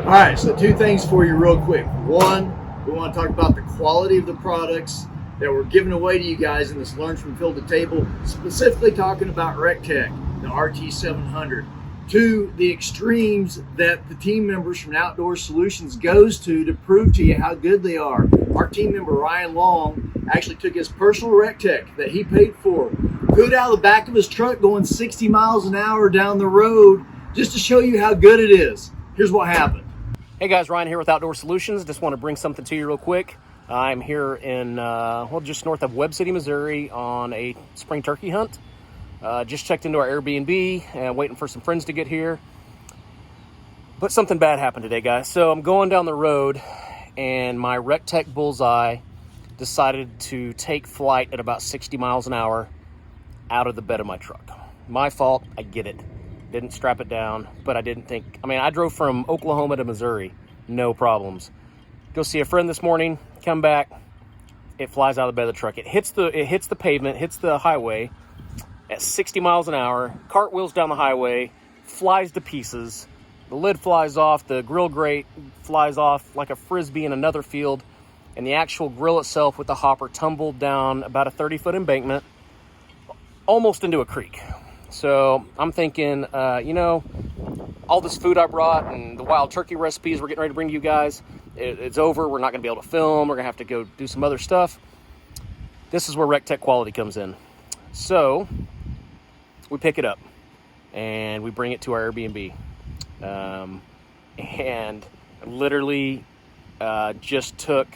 All right, so two things for you real quick. One, we want to talk about the quality of the products that we're giving away to you guys in this Learn from Field to Table, specifically talking about RecTeq, the RT700. Two, the extremes that the team members from Outdoor Solutions goes to prove to you how good they are. Our team member, Ryan Long, actually took his personal RecTeq that he paid for, put it out of the back of his truck going 60 miles an hour down the road just to show you how good it is. Here's what happened. Hey guys, Ryan here with Outdoor Solutions. Just want to bring something to you real quick. I'm here in, just north of Webb City, Missouri on a spring turkey hunt. Just checked into our Airbnb and waiting for some friends to get here. But something bad happened today, guys. So I'm going down the road and my RecTeq Bullseye decided to take flight at about 60 miles an hour out of the bed of my truck. My fault, I get it. Didn't strap it down, but I didn't think, I drove from Oklahoma to Missouri, no problems. Go see a friend this morning, come back, it flies out of the bed of the truck. It hits the pavement, hits the highway at 60 miles an hour, cartwheels down the highway, flies to pieces. The lid flies off, the grill grate flies off like a frisbee in another field, and the actual grill itself with the hopper tumbled down about a 30-foot embankment, almost into a creek. So I'm thinking, all this food I brought and the wild turkey recipes we're getting ready to bring to you guys, it's over. We're not going to be able to film. We're going to have to go do some other stuff. This is where RecTeq quality comes in. So we pick it up and we bring it to our Airbnb. And literally just took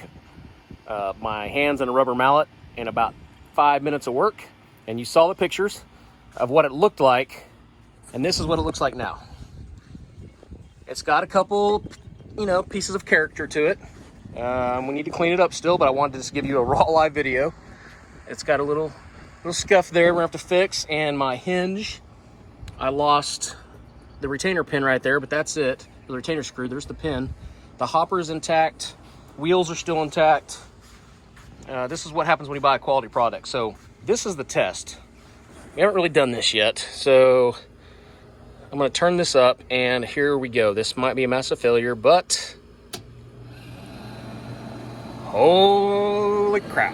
my hands and a rubber mallet in about 5 minutes of work. And you saw the pictures of what it looked like, and this is what it looks like now. It's got a couple, pieces of character to it. We need to clean it up still, but I wanted to just give you a raw live video. It's got a little scuff there we're gonna have to fix, and my hinge, I lost the retainer pin right there, but that's it. The retainer screw, there's the pin. The hopper is intact, wheels are still intact. This is what happens when you buy a quality product. So this is the test. We haven't really done this yet, so I'm going to turn this up, and here we go. This might be a massive failure, but holy crap,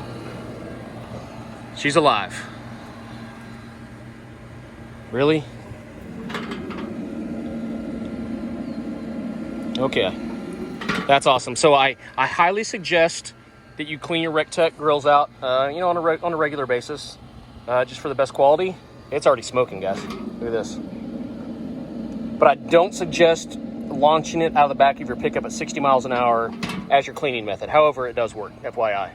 she's alive. Really? Okay, that's awesome. So I highly suggest that you clean your RecTeq grills out, on a regular basis. Just for the best quality. It's already smoking, guys. Look at this. But I don't suggest launching it out of the back of your pickup at 60 miles an hour as your cleaning method. However, it does work, FYI.